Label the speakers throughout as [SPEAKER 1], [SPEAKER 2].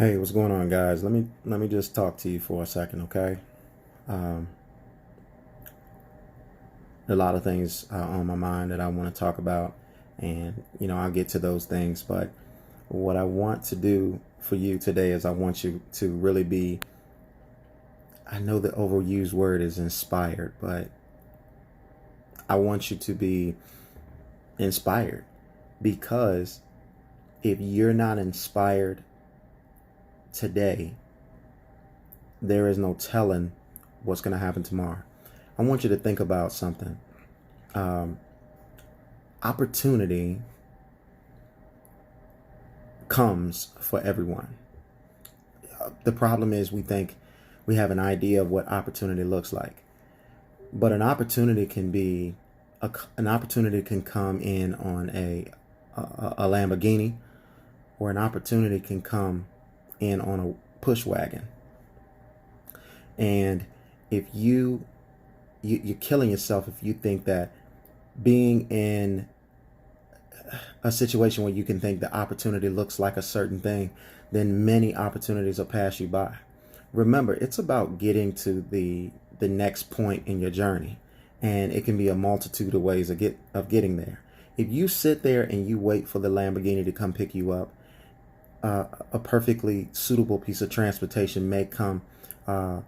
[SPEAKER 1] Hey, what's going on, guys? Let me just talk to you for a second, okay? Um, a lot of things on my mind that I want to talk about, and I'll get to those things. But what I want to do for you today is I want you to really be. I know the overused word is inspired, but I want you to be inspired because if you're not inspired today, there is no telling what's going to happen tomorrow. I want you to think about something. Um, Opportunity comes for everyone. The problem is we think we have an idea of what opportunity looks like, but an opportunity can come in on a Lamborghini, or an opportunity can come in on a push wagon. And if you're killing yourself if you think that being in a situation where you can think the opportunity looks like a certain thing, then many opportunities will pass you by. Remember, it's about getting to the next point in your journey, and it can be a multitude of ways of getting there. If you sit there and you wait for the Lamborghini to come pick you up, a perfectly suitable piece of transportation may come, and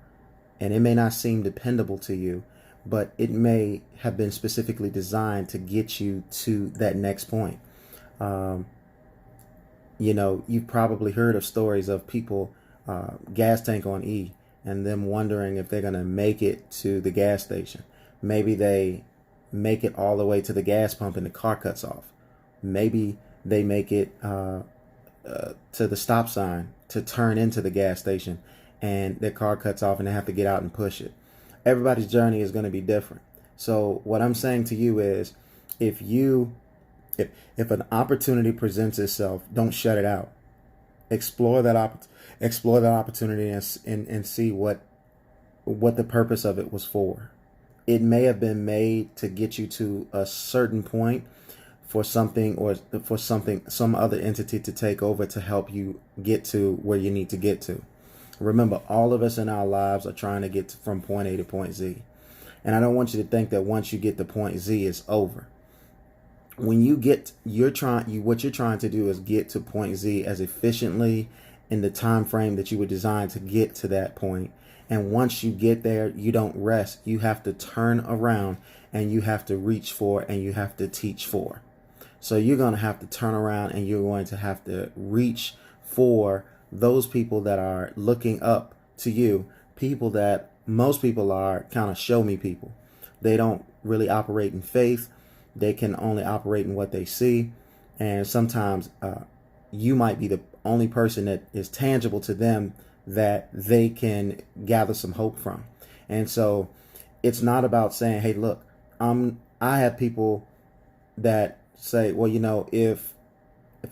[SPEAKER 1] it may not seem dependable to you, but it may have been specifically designed to get you to that next point. Um, you've probably heard of stories of people gas tank on E and them wondering if they're going to make it to the gas station. Maybe they make it all the way to the gas pump and the car cuts off. Maybe they make it to the stop sign to turn into the gas station and their car cuts off and they have to get out and push it. Everybody's journey is going to be different. So what I'm saying to you is, if an opportunity presents itself, don't shut it out. Explore that opportunity and see what the purpose of it was for. It may have been made to get you to a certain point for something, or for some other entity to take over to help you get to where you need to get to. Remember, all of us in our lives are trying to get from point A to point Z. And I don't want you to think that once you get to point Z, it's over. When what you're trying to do is get to point Z as efficiently in the time frame that you were designed to get to that point. And once you get there, you don't rest. You have to turn around and you have to reach for and you have to teach for. So you're going to have to turn around and you're going to have to reach for those people that are looking up to you, people that most people are kind of show me people. They don't really operate in faith. They can only operate in what they see. And sometimes you might be the only person that is tangible to them that they can gather some hope from. And so it's not about saying, hey, look, I have people that say, well, if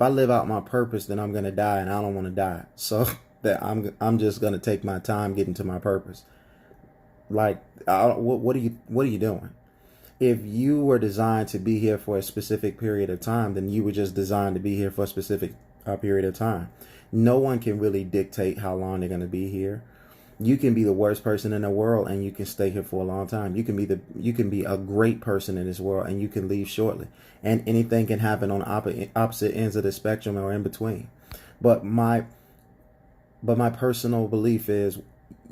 [SPEAKER 1] I live out my purpose, then I'm going to die, and I don't want to die. So that I'm just going to take my time getting to my purpose. Like, what are you doing? If you were designed to be here for a specific period of time, then you were just designed to be here for a specific period of time. No one can really dictate how long they're going to be here. You can be the worst person in the world and you can stay here for a long time. You can be a great person in this world and you can leave shortly. And anything can happen on opposite ends of the spectrum or in between. But my personal belief is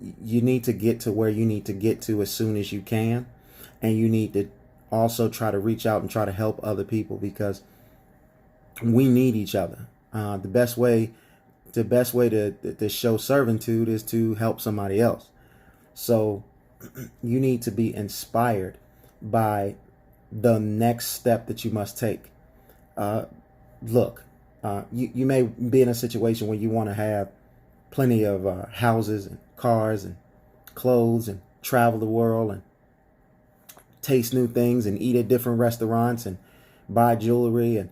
[SPEAKER 1] you need to get to where you need to get to as soon as you can, and you need to also try to reach out and try to help other people, because we need each other. The best way to show servitude is to help somebody else. So you need to be inspired by the next step that you must take. Look, you may be in a situation where you want to have plenty of houses and cars and clothes and travel the world and taste new things and eat at different restaurants and buy jewelry and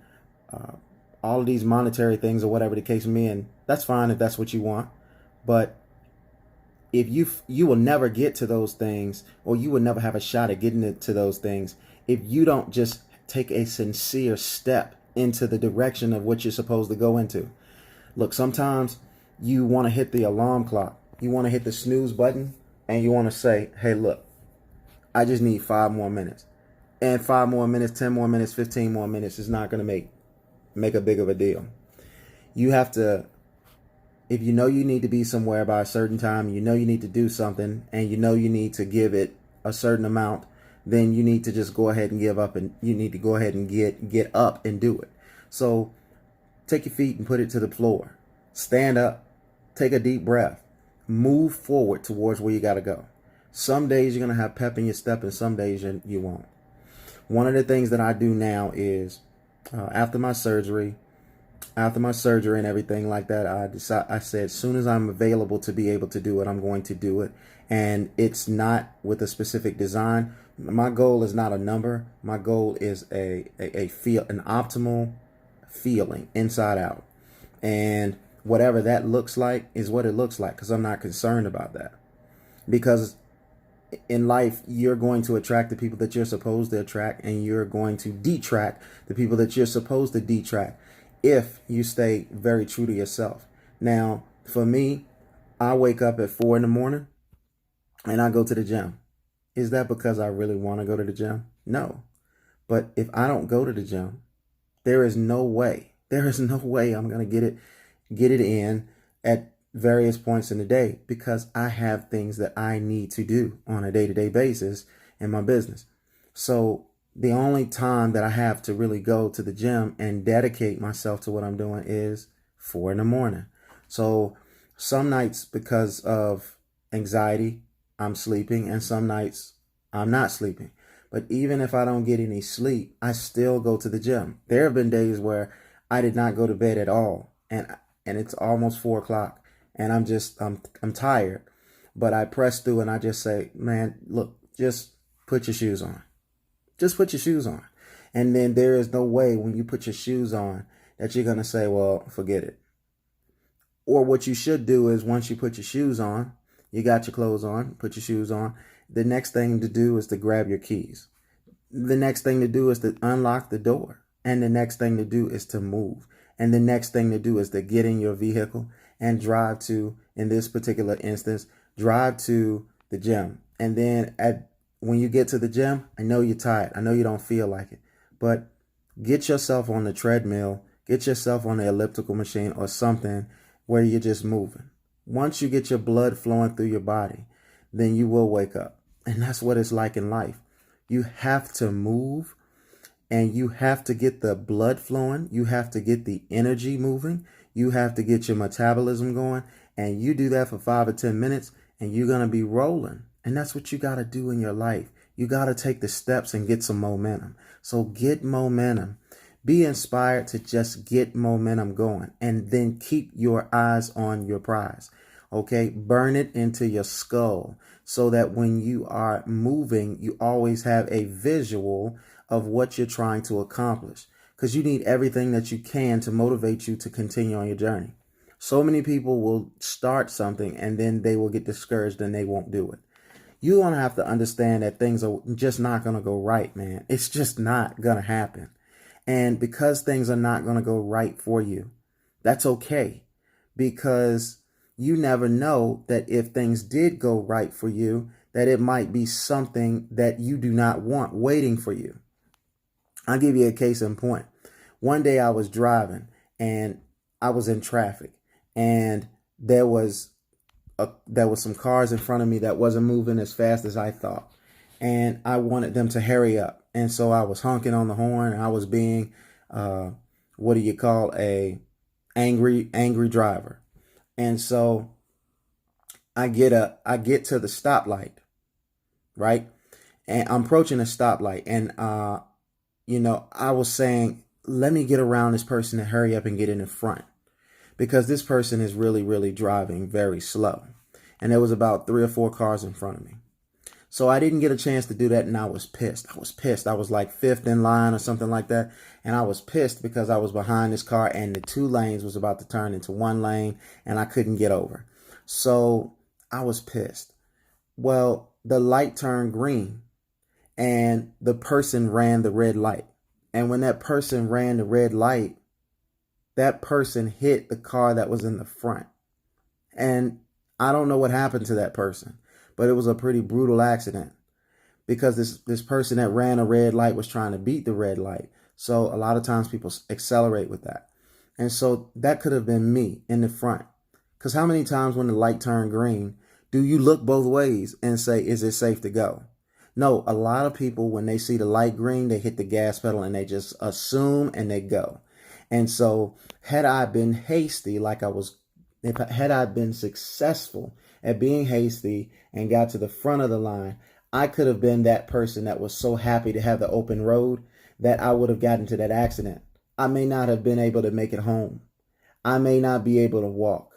[SPEAKER 1] all of these monetary things, or whatever the case may be. And that's fine if that's what you want. But if you will never get to those things, or you will never have a shot at getting to those things, if you don't just take a sincere step into the direction of what you're supposed to go into. Look, sometimes You want to hit the alarm clock. You want to hit the snooze button, and you want to say, hey, look, I just need 5 more minutes. And 5 more minutes, 10 more minutes, 15 more minutes is not going to make a big of a deal. You have to, if you know you need to be somewhere by a certain time, you know you need to do something, and you know you need to give it a certain amount, then you need to just go ahead and give up, and you need to go ahead and get up and do it. So take your feet and put it to the floor. Stand up. Take a deep breath. Move forward towards where you got to go. Some days you're going to have pep in your step, and some days you won't. One of the things that I do now is after my surgery and everything like that, I said, as soon as I'm available to be able to do it, I'm going to do it. And it's not with a specific design. My goal is not a number. My goal is an optimal feeling inside out. And whatever that looks like is what it looks like, because I'm not concerned about that. Because in life, you're going to attract the people that you're supposed to attract, and you're going to detract the people that you're supposed to detract if you stay very true to yourself. Now, for me, I wake up at 4 a.m. and I go to the gym. Is that because I really want to go to the gym? No. But if I don't go to the gym, there is no way I'm going to get it in at various points in the day, because I have things that I need to do on a day-to-day basis in my business. So the only time that I have to really go to the gym and dedicate myself to what I'm doing is 4 a.m. So some nights, because of anxiety, I'm sleeping, and some nights I'm not sleeping. But even if I don't get any sleep, I still go to the gym. There have been days where I did not go to bed at all, and it's almost 4 o'clock, and I'm tired, but I press through and I just say, man, look, just put your shoes on. Just put your shoes on. And then there is no way when you put your shoes on that you're going to say, well, forget it. Or what you should do is, once you put your shoes on, you got your clothes on, put your shoes on, the next thing to do is to grab your keys. The next thing to do is to unlock the door. And the next thing to do is to move. And the next thing to do is to get in your vehicle and drive to, in this particular instance, drive to the gym. And then when you get to the gym, I know you're tired. I know you don't feel like it. But get yourself on the treadmill. Get yourself on the elliptical machine or something where you're just moving. Once you get your blood flowing through your body, then you will wake up. And that's what it's like in life. You have to move, and you have to get the blood flowing. You have to get the energy moving. You have to get your metabolism going. And you do that for 5 or 10 minutes, and you're going to be rolling. And that's what you got to do in your life. You got to take the steps and get some momentum. So get momentum. Be inspired to just get momentum going, and then keep your eyes on your prize. Okay, burn it into your skull so that when you are moving, you always have a visual of what you're trying to accomplish, because you need everything that you can to motivate you to continue on your journey. So many people will start something and then they will get discouraged and they won't do it. You're going to have to understand that things are just not going to go right, man. It's just not going to happen. And because things are not going to go right for you, that's okay, because you never know that if things did go right for you, that it might be something that you do not want waiting for you. I'll give you a case in point. One day I was driving and I was in traffic, and there was some cars in front of me that wasn't moving as fast as I thought. And I wanted them to hurry up. And so I was honking on the horn, and I was being, what do you call a angry driver. And so I get to the stoplight, right? And I'm approaching a stoplight, and I was saying, let me get around this person and hurry up and get in the front, because this person is really, really driving very slow. And there was about 3 or 4 cars in front of me. So I didn't get a chance to do that, and I was pissed. I was like 5th in line or something like that. And I was pissed because I was behind this car, and the 2 lanes was about to turn into 1 lane, and I couldn't get over. So I was pissed. Well, the light turned green, and the person ran the red light. And when that person ran the red light, that person hit the car that was in the front. And I don't know what happened to that person, but it was a pretty brutal accident because this person that ran a red light was trying to beat the red light. So a lot of times people accelerate with that. And so that could have been me in the front. Because how many times when the light turned green, do you look both ways and say, is it safe to go? No, a lot of people, when they see the light green, they hit the gas pedal and they just assume and they go. And so had I been hasty, had I been successful at being hasty and got to the front of the line, I could have been that person that was so happy to have the open road that I would have gotten to that accident. I may not have been able to make it home. I may not be able to walk.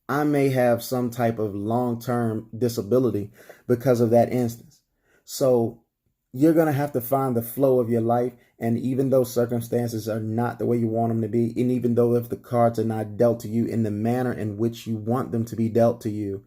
[SPEAKER 1] I may have some type of long-term disability because of that instance. So you're going to have to find the flow of your life. And even though circumstances are not the way you want them to be, and even though if the cards are not dealt to you in the manner in which you want them to be dealt to you,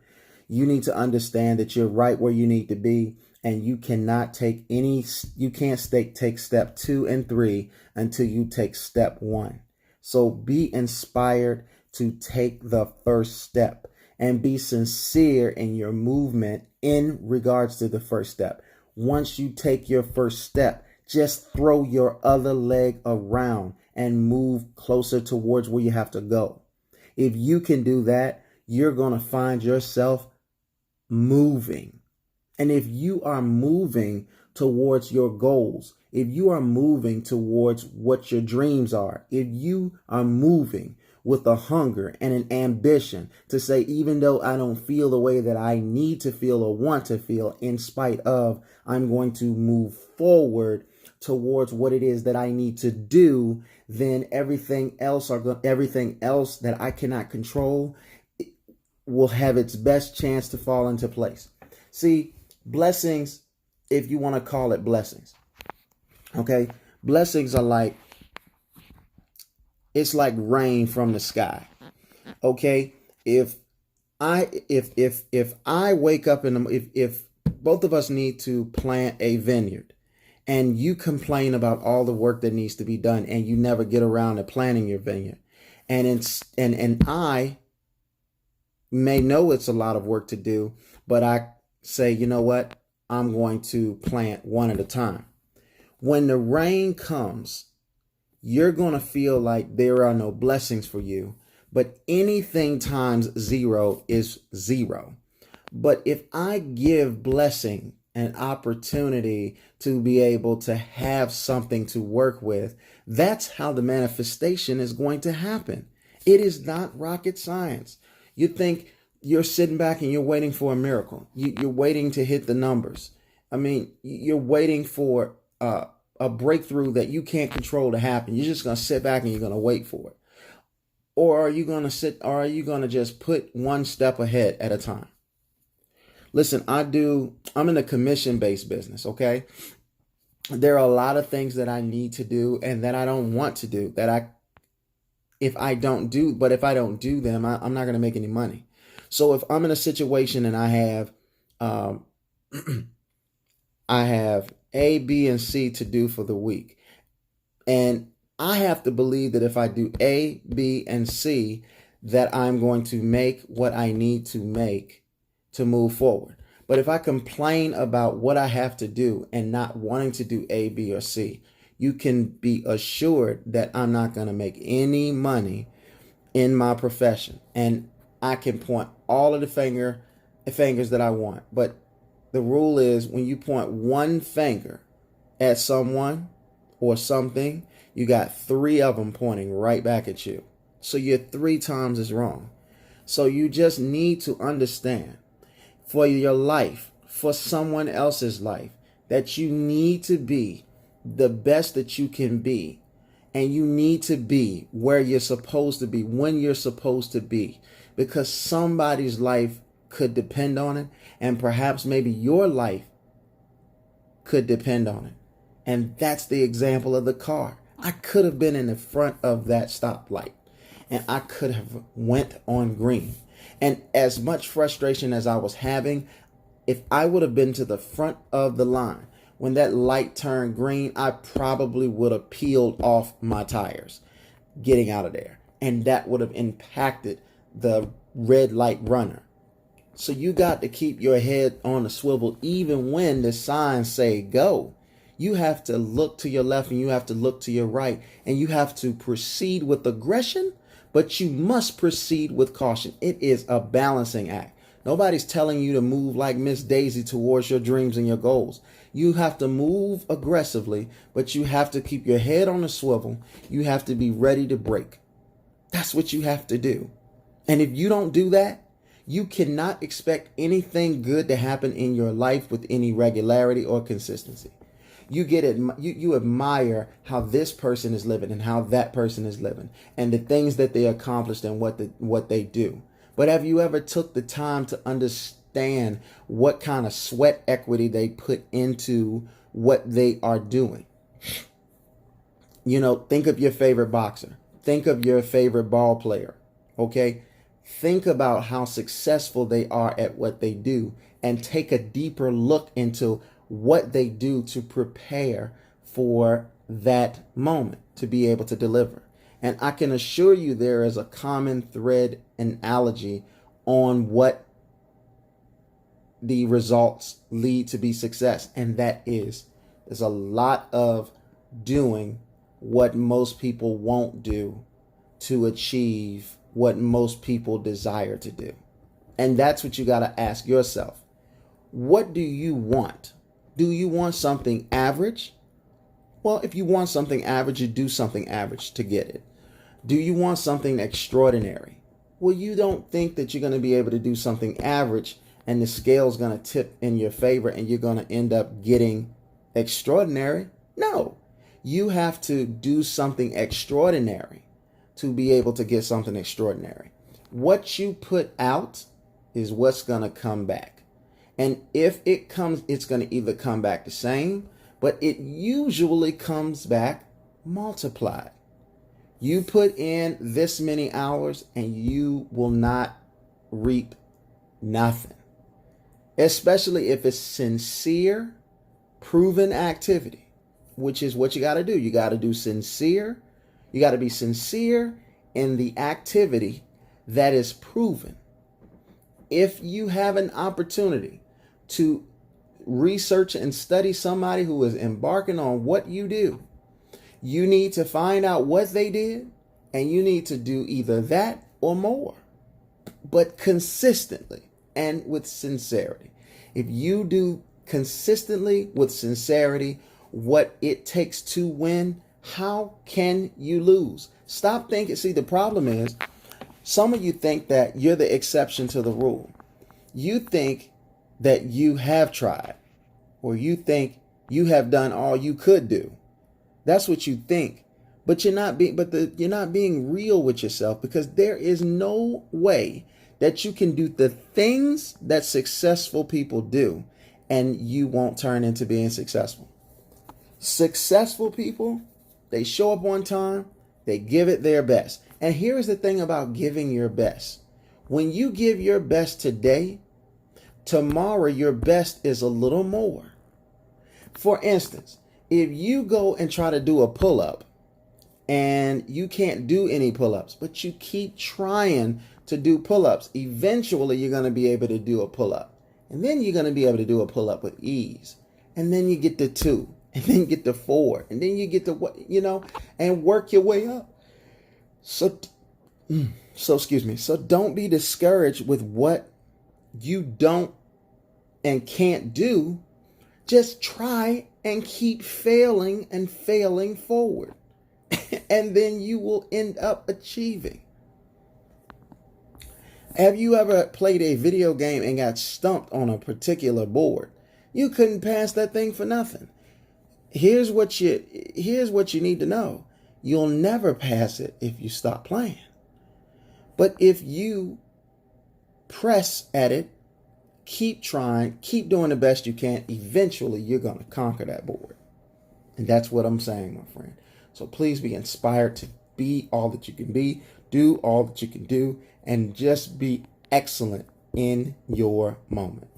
[SPEAKER 1] you need to understand that you're right where you need to be. And you cannot take take step 2 and 3 until you take step 1. So be inspired to take the first step and be sincere in your movement in regards to the first step. Once you take your first step, just throw your other leg around and move closer towards where you have to go. If you can do that, you're going to find yourself moving. And if you are moving towards your goals, if you are moving towards what your dreams are, if you are moving with a hunger and an ambition to say, even though I don't feel the way that I need to feel or want to feel, in spite of, I'm going to move forward towards what it is that I need to do, then everything else that I cannot control will have its best chance to fall into place. See, blessings, if you want to call it blessings, okay? Blessings are it's like rain from the sky. Okay? If I wake up if both of us need to plant a vineyard and you complain about all the work that needs to be done and you never get around to planting your vineyard, and I may know it's a lot of work to do, but I say, you know what? I'm going to plant one at a time. When the rain comes, you're going to feel like there are no blessings for you, but anything times 0 is 0. But if I give blessing an opportunity to be able to have something to work with, that's how the manifestation is going to happen. It is not rocket science. You think you're sitting back and you're waiting for a miracle. You're waiting to hit the numbers. I mean, you're waiting for a breakthrough that you can't control to happen. You're just going to sit back and you're going to wait for it. Or are you going to just put one step ahead at a time? Listen, I'm in a commission-based business, okay? There are a lot of things that I need to do and that I don't want to do, if I don't do them, I'm not going to make any money. So if I'm in a situation and I have I have A, B, and C to do for the week, and I have to believe that if I do A, B, and C, that I'm going to make what I need to make to move forward. But if I complain about what I have to do and not wanting to do A, B, or C, you can be assured that I'm not going to make any money in my profession. And I can point all of the fingers that I want. But the rule is when you point one finger at someone or something, you got 3 of them pointing right back at you. So you're 3 times as wrong. So you just need to understand for your life, for someone else's life, that you need to be the best that you can be. And you need to be where you're supposed to be, when you're supposed to be, because somebody's life could depend on it. And perhaps maybe your life could depend on it. And that's the example of the car. I could have been in the front of that stoplight and I could have went on green. And as much frustration as I was having, if I would have been to the front of the line when that light turned green, I probably would have peeled off my tires getting out of there. And that would have impacted the red light runner. So you got to keep your head on a swivel even when the signs say go. You have to look to your left and you have to look to your right, and you have to proceed with aggression, but you must proceed with caution. It is a balancing act. Nobody's telling you to move like Miss Daisy towards your dreams and your goals. You have to move aggressively, but you have to keep your head on a swivel. You have to be ready to break. That's what you have to do. And if you don't do that, you cannot expect anything good to happen in your life with any regularity or consistency. You get it. You admire how this person is living and how that person is living and the things that they accomplished and what they do. But have you ever took the time to understand what kind of sweat equity they put into what they are doing? You know, think of your favorite boxer. Think of your favorite ball player. Okay? Think about how successful they are at what they do and take a deeper look into what they do to prepare for that moment to be able to deliver. And I can assure you there is a common thread analogy on what the results lead to be success. And that is, there's a lot of doing what most people won't do to achieve what most people desire to do. And that's what you got to ask yourself. What do you want? Do you want something average? Well, if you want something average, you do something average to get it. Do you want something extraordinary? Well, you don't think that you're going to be able to do something average and the scale's going to tip in your favor and you're going to end up getting extraordinary. No, you have to do something extraordinary to be able to get something extraordinary. What you put out is what's going to come back. And if it comes, it's going to either come back the same, but it usually comes back multiplied. You put in this many hours and you will not reap nothing. Especially if it's sincere, proven activity, which is what you got to do. You got to do sincere. You got to be sincere in the activity that is proven. If you have an opportunity to research and study somebody who is embarking on what you do, you need to find out what they did, and you need to do either that or more, but consistently and with sincerity. If you do consistently with sincerity what it takes to win, how can you lose? Stop thinking. See, the problem is some of you think that you're the exception to the rule. You think that you have tried, or you think you have done all you could do. That's what you think, but you're not being real with yourself, because there is no way that you can do the things that successful people do and you won't turn into being successful. Successful people, they show up on time, they give it their best. And here's the thing about giving your best. When you give your best today, tomorrow your best is a little more. For instance, if you go and try to do a pull-up and you can't do any pull-ups, but you keep trying to do pull-ups, eventually you're going to be able to do a pull-up. And then you're going to be able to do a pull-up with ease. And then you get to 2, and then you get to 4, and then you get to what, and work your way up. So don't be discouraged with what you don't and can't do. Just try and keep failing and failing forward. And then you will end up achieving. Have you ever played a video game and got stumped on a particular board? You couldn't pass that thing for nothing. Here's what you need to know. You'll never pass it if you stop playing. But if you press at it, keep trying, keep doing the best you can, eventually you're going to conquer that board. And that's what I'm saying, my friend. So please be inspired to be all that you can be, do all that you can do, and just be excellent in your moment.